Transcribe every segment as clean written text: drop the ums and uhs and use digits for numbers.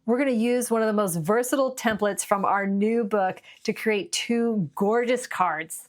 We're going to use one of the most versatile templates from our new book to create 2 gorgeous cards.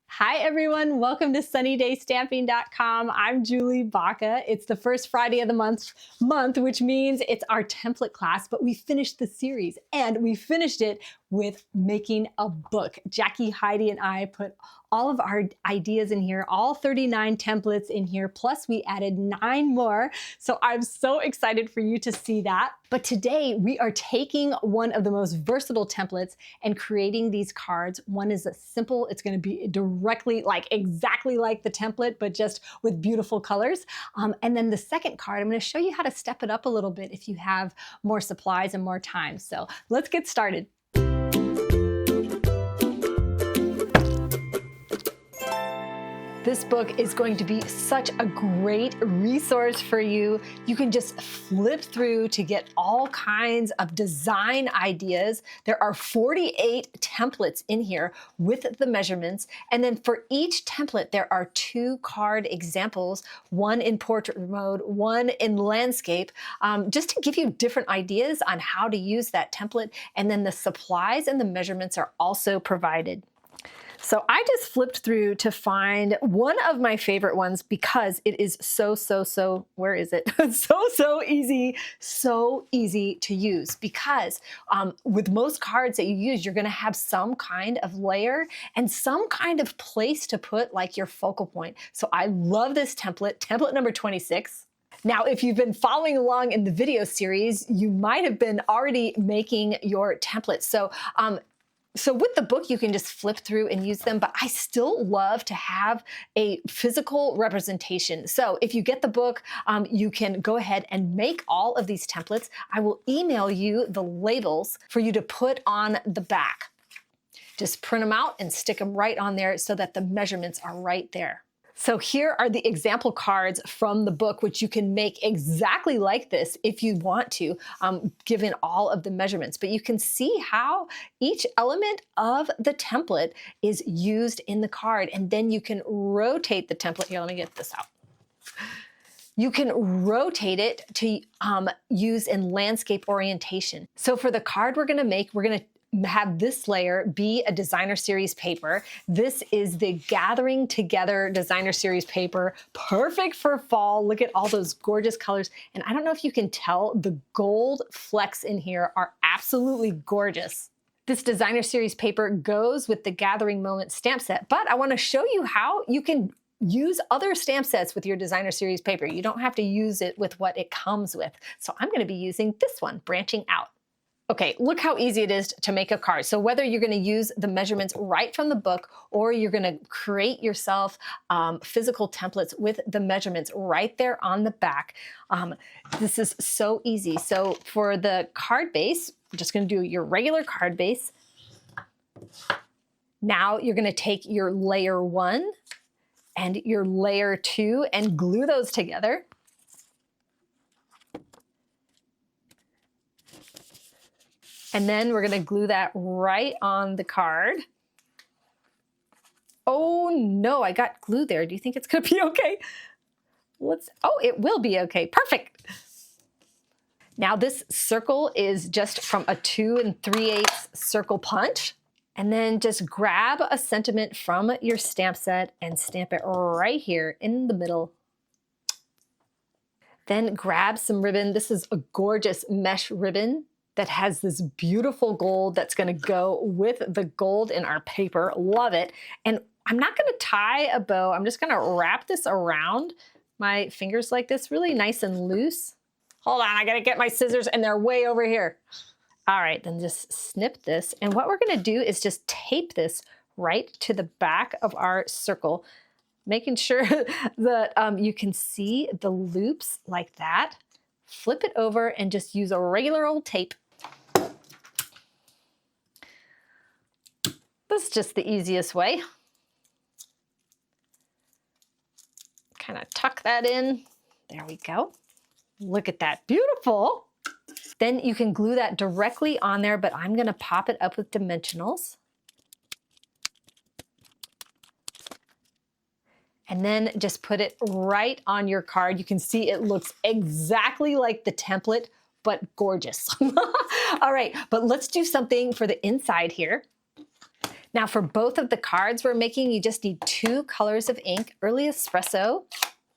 Hi everyone, welcome to sunnydaystamping.com. I'm Julie Baca. It's the first Friday of the month, which means it's our template class, but we finished the series and we finished it with making a book. Jackie, Heidi, and I put all of our ideas in here, all 39 templates in here, plus we added 9 more. So I'm so excited for you to see that. But today we are taking one of the most versatile templates and creating these cards. One is a simple, it's gonna be directly exactly like the template, but just with beautiful colors. And then the second card, I'm gonna show you how to step it up a little bit if you have more supplies and more time. So let's get started. This book is going to be such a great resource for you. You can just flip through to get all kinds of design ideas. There are 48 templates in here with the measurements. And then for each template, there are 2 card examples, one in portrait mode, one in landscape, just to give you different ideas on how to use that template. And then the supplies and the measurements are also provided. So I just flipped through to find one of my favorite ones because it is where is it? so easy to use, because with most cards that you use, you're gonna have some kind of layer and some kind of place to put like your focal point. So I love this template number 26. Now, if you've been following along in the video series, you might have been already making your templates. So with the book, you can just flip through and use them, but I still love to have a physical representation. So if you get the book, you can go ahead and make all of these templates. I will email you the labels for you to put on the back. Just print them out and stick them right on there so that the measurements are right there. So here are the example cards from the book, which you can make exactly like this if you want to, given all of the measurements. But you can see how each element of the template is used in the card. And then you can rotate the template. Here, let me get this out. You can rotate it to use in landscape orientation. So for the card we're gonna make, we're gonna have this layer be a designer series paper. This is the Gathering Together designer series paper, perfect for fall. Look at all those gorgeous colors. And I don't know if you can tell, the gold flecks in here are absolutely gorgeous. This designer series paper goes with the Gathering Moment stamp set, but I want to show you how you can use other stamp sets with your designer series paper. You don't have to use it with what it comes with. So I'm going to be using this one, Branching Out. Okay, look how easy it is to make a card. So whether you're gonna use the measurements right from the book or you're gonna create yourself physical templates with the measurements right there on the back, this is so easy. So for the card base, I'm just gonna do your regular card base. Now you're gonna take your layer 1 and your layer 2 and glue those together. And then we're gonna glue that right on the card. Oh no, I got glue there. Do you think it's gonna be okay? Oh, it will be okay, perfect. Now this circle is just from a 2 3/8 circle punch. And then just grab a sentiment from your stamp set and stamp it right here in the middle. Then grab some ribbon. This is a gorgeous mesh ribbon that has this beautiful gold that's gonna go with the gold in our paper. Love it. And I'm not gonna tie a bow. I'm just gonna wrap this around my fingers like this, really nice and loose. Hold on, I gotta get my scissors and they're way over here. All right, then just snip this. And what we're gonna do is just tape this right to the back of our circle, making sure that you can see the loops like that. Flip it over and just use a regular old tape. This is just the easiest way. Kind of tuck that in. There we go. Look at that, beautiful. Then you can glue that directly on there, but I'm gonna pop it up with dimensionals. And then just put it right on your card. You can see it looks exactly like the template, but gorgeous. All right, but let's do something for the inside here. Now for both of the cards we're making, you just need 2 colors of ink, early espresso.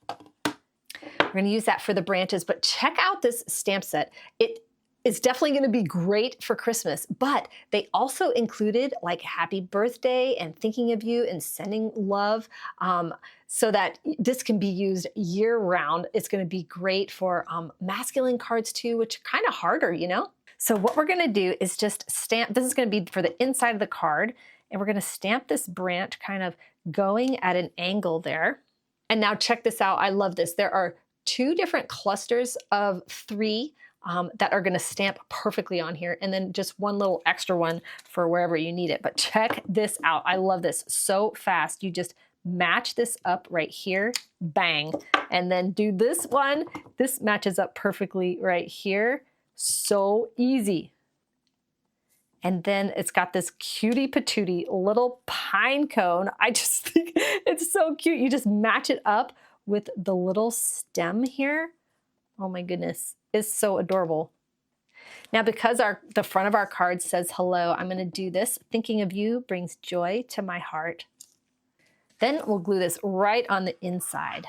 We're going to use that for the branches, but check out this stamp set. It is definitely going to be great for Christmas, but they also included like happy birthday and thinking of you and sending love, so that this can be used year round. It's going to be great for masculine cards too, which are kind of harder, you know? So what we're going to do is just stamp. This is going to be for the inside of the card, and we're going to stamp this branch kind of going at an angle there. And now check this out. I love this. There are 2 different clusters of 3 that are going to stamp perfectly on here, and then just 1 little extra one for wherever you need it. But check this out. I love this so fast. You just match this up right here, bang, and then do this one. This matches up perfectly right here. So easy. And then it's got this cutie patootie little pine cone. I just think it's so cute. You just match it up with the little stem here. Oh my goodness, it's so adorable. Now because the front of our card says hello, I'm gonna do this. Thinking of you brings joy to my heart. Then we'll glue this right on the inside.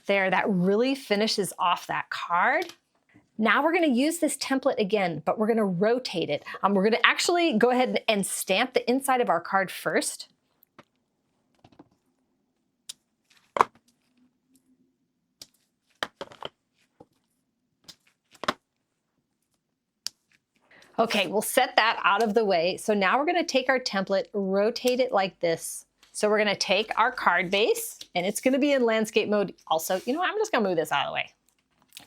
There, that really finishes off that card. Now we're going to use this template again, but we're going to rotate it. We're going to actually go ahead and stamp the inside of our card first. Okay, we'll set that out of the way. So now we're going to take our template, rotate it like this. So we're going to take our card base, and it's going to be in landscape mode also. You know what? I'm just going to move this out of the way.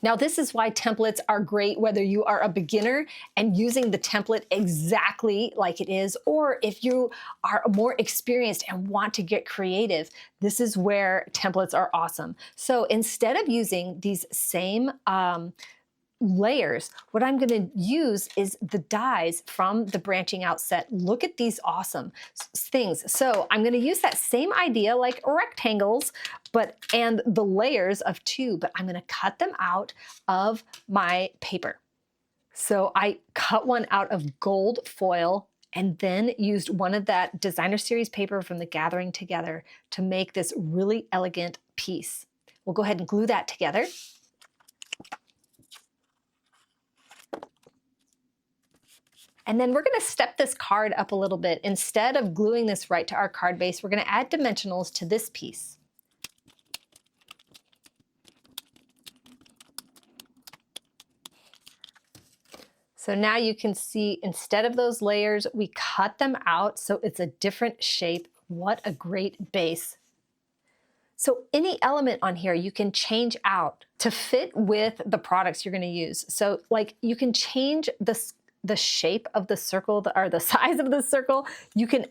Now, this is why templates are great, whether you are a beginner and using the template exactly like it is, or if you are more experienced and want to get creative, this is where templates are awesome. So instead of using these same layers, what I'm going to use is the dies from the branching out set. Look at these awesome things. So I'm going to use that same idea like rectangles, and the layers of 2, but I'm going to cut them out of my paper. So I cut one out of gold foil and then used one of that designer series paper from the Gathering Together to make this really elegant piece. We'll go ahead and glue that together. And then we're going to step this card up a little bit. Instead of gluing this right to our card base, we're going to add dimensionals to this piece. So now you can see instead of those layers, we cut them out so it's a different shape. What a great base. So any element on here you can change out to fit with the products you're going to use. So like you can change the shape of the circle or the size of the circle. You can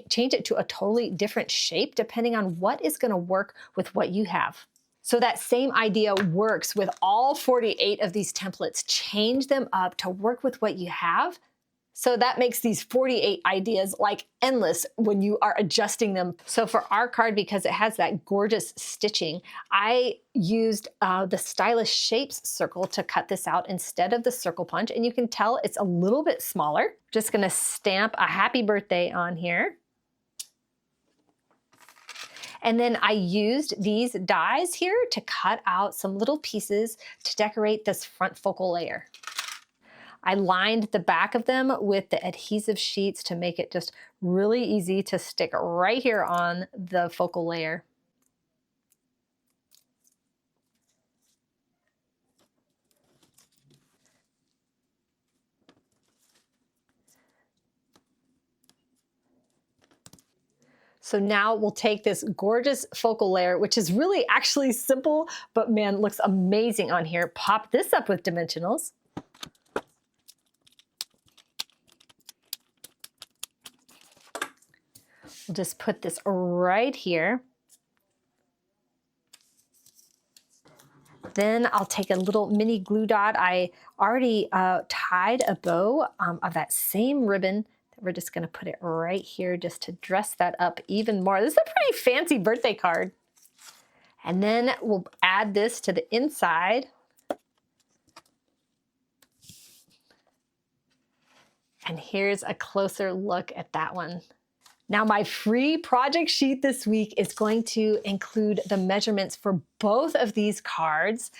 change it to a totally different shape depending on what is going to work with what you have. So that same idea works with all 48 of these templates. Change them up to work with what you have. So that makes these 48 ideas like endless when you are adjusting them. So for our card, because it has that gorgeous stitching, I used the Stylish Shapes circle to cut this out instead of the circle punch. And you can tell it's a little bit smaller. Just gonna stamp a happy birthday on here. And then I used these dies here to cut out some little pieces to decorate this front focal layer. I lined the back of them with the adhesive sheets to make it just really easy to stick right here on the focal layer. So now we'll take this gorgeous focal layer, which is really actually simple, but man, looks amazing on here. Pop this up with dimensionals. We'll just put this right here. Then I'll take a little mini glue dot. I already tied a bow of that same ribbon. We're just going to put it right here just to dress that up even more. This is a pretty fancy birthday card. And then we'll add this to the inside. And here's a closer look at that one. Now, my free project sheet this week is going to include the measurements for both of these cards,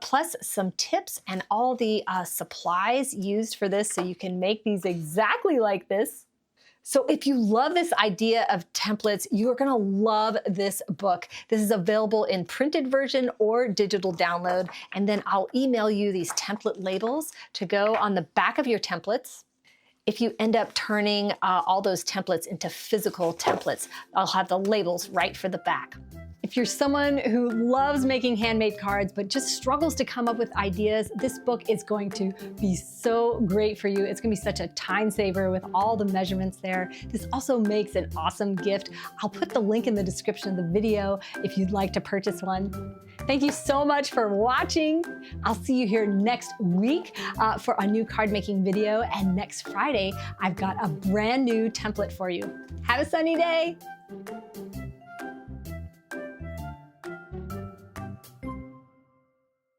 plus some tips and all the supplies used for this so you can make these exactly like this. So if you love this idea of templates, you're gonna love this book. This is available in printed version or digital download, and then I'll email you these template labels to go on the back of your templates. If you end up turning all those templates into physical templates, I'll have the labels right for the back. If you're someone who loves making handmade cards but just struggles to come up with ideas, this book is going to be so great for you. It's gonna be such a time saver with all the measurements there. This also makes an awesome gift. I'll put the link in the description of the video if you'd like to purchase one. Thank you so much for watching. I'll see you here next week for a new card making video. And next Friday, I've got a brand new template for you. Have a sunny day.